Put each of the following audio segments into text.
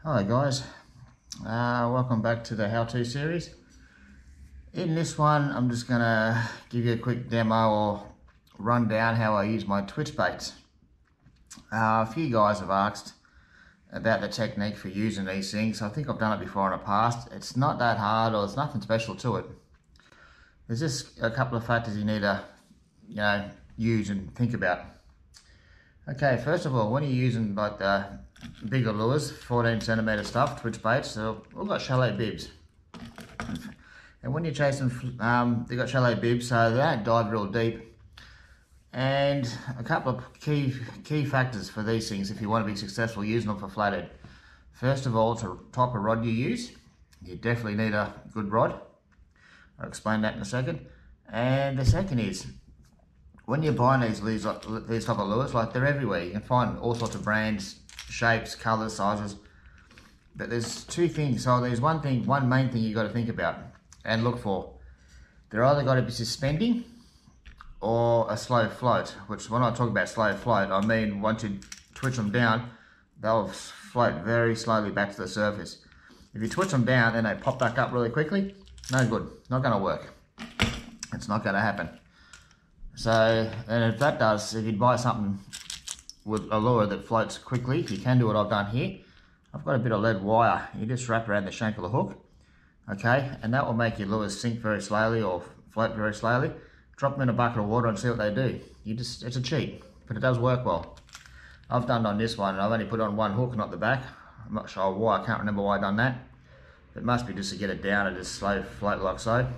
Hello guys, welcome back to the how-to series. In this one I'm just going to give you a quick demo or run down how I use my twitch baits. A few guys have asked about the technique for using these things. I think I've done it before in the past. It's not that hard, or there's nothing special to it. There's just a couple of factors you need to use and think about. Okay, first of all, when you're using like the bigger lures, 14 centimeter stuff, twitch baits, so we've got shallow bibs. And when you're chasing, they've got shallow bibs, so they don't dive real deep. And a couple of key factors for these things if you want to be successful using them for flathead. First of all, it's a type of rod you use. You definitely need a good rod. I'll explain that in a second. And the second is, when you're buying these type of lures, like they're everywhere. You can find all sorts of brands, shapes, colours, sizes. But there's two things. So there's one main thing you got to think about and look for. They're either got to be suspending or a slow float. Which, when I talk about slow float, I mean once you twitch them down, they'll float very slowly back to the surface. If you twitch them down and they pop back up really quickly, no good. Not going to work. It's not going to happen. So, and if that does, if you buy something with a lure that floats quickly, you can do what I've done here. I've got a bit of lead wire. You just wrap around the shank of the hook, okay? And that will make your lures sink very slowly or float very slowly. Drop them in a bucket of water and see what they do. It's a cheat, but it does work well. I've done it on this one, and I've only put on one hook, not the back. I'm not sure why, I can't remember why I've done that. It must be just to get it down and just slow float like so.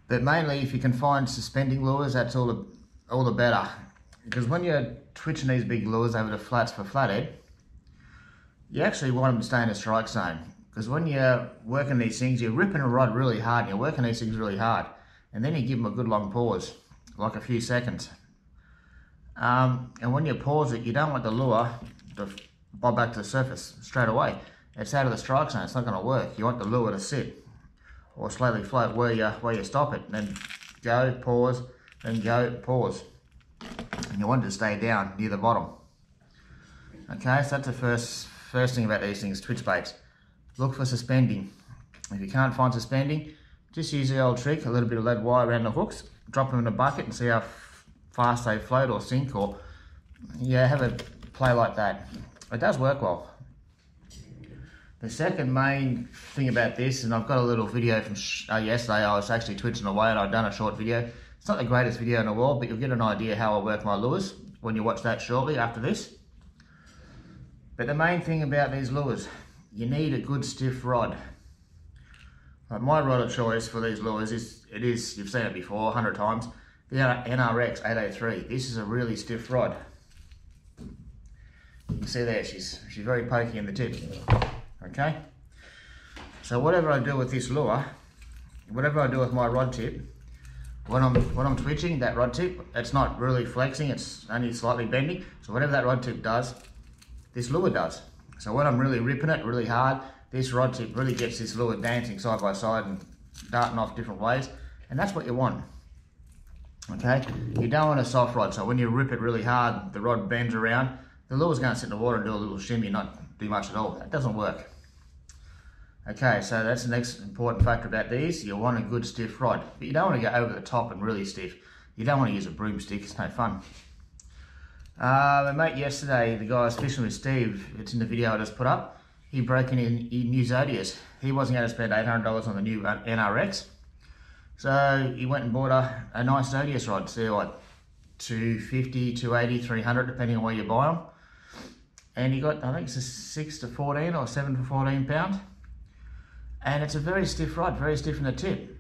But mainly, if you can find suspending lures, that's all the better. Because when you're twitching these big lures over the flats for flathead, you actually want them to stay in a strike zone. Because when you're working these things, you're ripping a rod really hard, and you're working these things really hard. And then you give them a good long pause, like a few seconds. And when you pause it, you don't want the lure to bob back to the surface straight away. It's out of the strike zone, it's not going to work. You want the lure to sit or slowly float where you stop it, and then go, pause, then go, pause. And you want it to stay down near the bottom. Okay, so that's the first thing about these things, twitch baits. Look for suspending. If you can't find suspending, just use the old trick, a little bit of lead wire around the hooks, drop them in a bucket and see how fast they float or sink, or have a play like that. It does work well. The second main thing about this, and I've got a little video from yesterday, I was actually twitching away and I've done a short video. It's not the greatest video in the world, but you'll get an idea how I work my lures when you watch that shortly after this. But the main thing about these lures, you need a good stiff rod. Like my rod of choice for these lures is, you've seen it before 100 times, the NRX 803. This is a really stiff rod. You can see there, she's very pokey in the tip. Okay, so whatever I do with this lure, whatever I do with my rod tip, when I'm twitching that rod tip, it's not really flexing, it's only slightly bending. So whatever that rod tip does, this lure does. So when I'm really ripping it really hard, this rod tip really gets this lure dancing side by side and darting off different ways, and that's what you want. Okay, you don't want a soft rod, so when you rip it really hard, the rod bends around, the lure's going to sit in the water and do a little shimmy, not do much at all. That doesn't work. Okay, so that's the next important factor about these. You want a good stiff rod, but you don't want to go over the top and really stiff. You don't want to use a broomstick, it's no fun. My mate yesterday, the guy I was fishing with, Steve, it's in the video I just put up, he broke in new Zodias. He wasn't going to spend $800 on the new NRX. So he went and bought a nice Zodias rod, so like $250, $280, $300, depending on where you buy them. And he got, I think it's a 6 to 14 or 7 to 14 pound. And it's a very stiff rod, very stiff in the tip.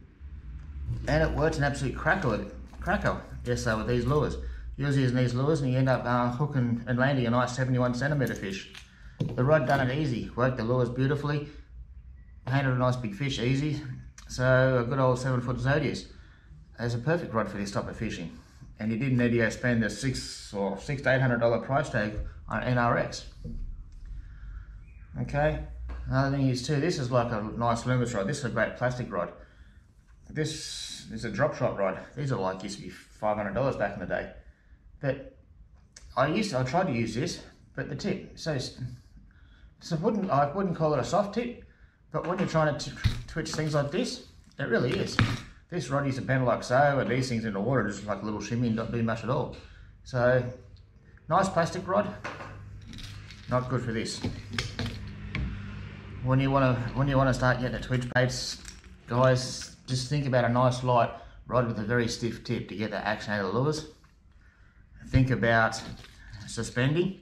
And it works an absolute cracker yesterday with these lures. You're using these lures and you end up hooking and landing a nice 71 centimeter fish. The rod done it easy, worked the lures beautifully, handled a nice big fish easy. So a good old 7-foot Zodias is a perfect rod for this type of fishing. And you didn't need to go spend the $600 to $800 price tag on an NRX. Okay, another thing is too, this is like a nice Loomis rod. This is a great plastic rod. This is a drop shot rod. These are like, used to be $500 back in the day. But I tried to use this, but the tip, so So I wouldn't call it a soft tip, but when you're trying to twitch things like this, it really is. This rod used to bend like so, and these things in the water just like a little shimmy and not do much at all. So, nice plastic rod, not good for this. When you want to start getting the twitch baits, guys, just think about a nice light rod with a very stiff tip to get the action out of the lures. Think about suspending,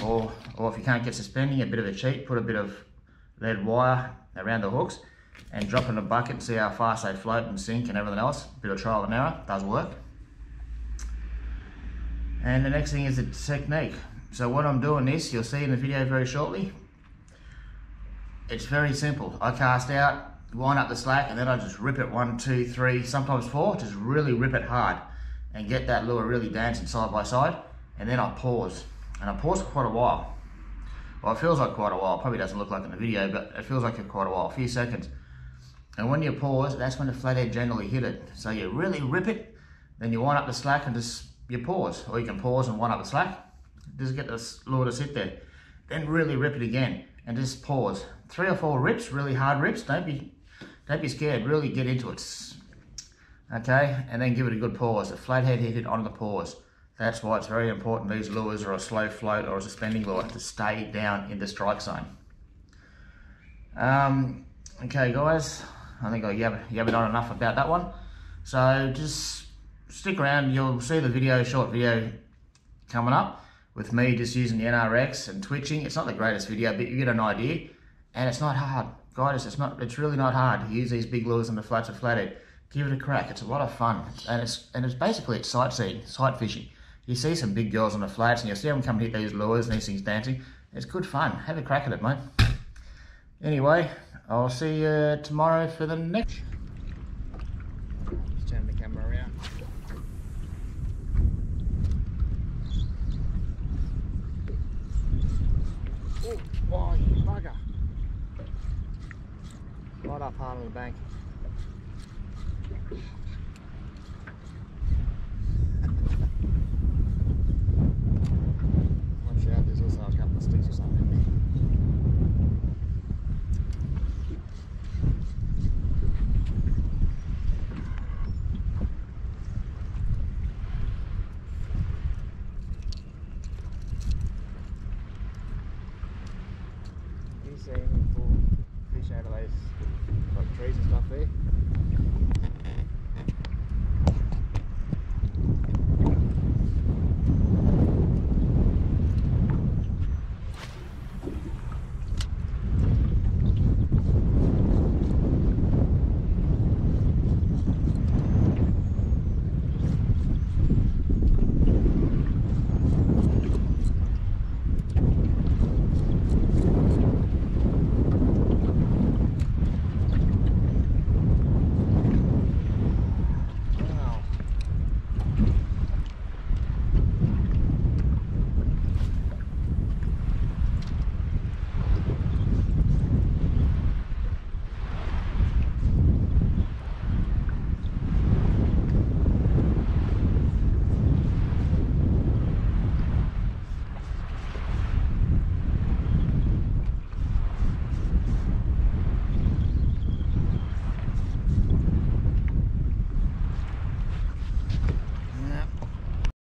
or if you can't get suspending, a bit of a cheat, put a bit of lead wire around the hooks and drop in a bucket and see how fast they float and sink and everything else. A bit of trial and error, does work. And the next thing is the technique. So when I'm doing this, you'll see in the video very shortly, it's very simple. I cast out, wind up the slack, and then I just rip it 1, 2, 3, sometimes 4, just really rip it hard and get that lure really dancing side by side. And then I pause, and I pause for quite a while. Well, it feels like quite a while. Probably doesn't look like in the video, but it feels like quite a while, a few seconds. And when you pause, that's when the flathead generally hit it. So you really rip it, then you wind up the slack and just you pause, or you can pause and wind up the slack. Just get the lure to sit there. Then really rip it again and just pause. 3 or 4 rips, really hard rips. Don't be scared. Really get into it. Okay, and then give it a good pause. The flathead hit it on the pause. That's why it's very important these lures are a slow float or a suspending lure to stay down in the strike zone. Okay, guys. I think I yabbered on enough about that one. So just stick around, you'll see the short video coming up with me just using the NRX and twitching. It's not the greatest video, but you get an idea. And it's not hard. Guys, it's really not hard to use these big lures on the flats of flathead. Give it a crack, it's a lot of fun. And it's basically sightseeing, sight fishing. You see some big girls on the flats and you'll see them come hit these lures and these things dancing. It's good fun, have a crack at it, mate. Anyway, I'll see you tomorrow for the next. Just turn the camera around. Oh, you bugger. Right up hard on the bank. Watch out, there's also a couple of sticks or something there. You see me pull fish out of those like trees and stuff there.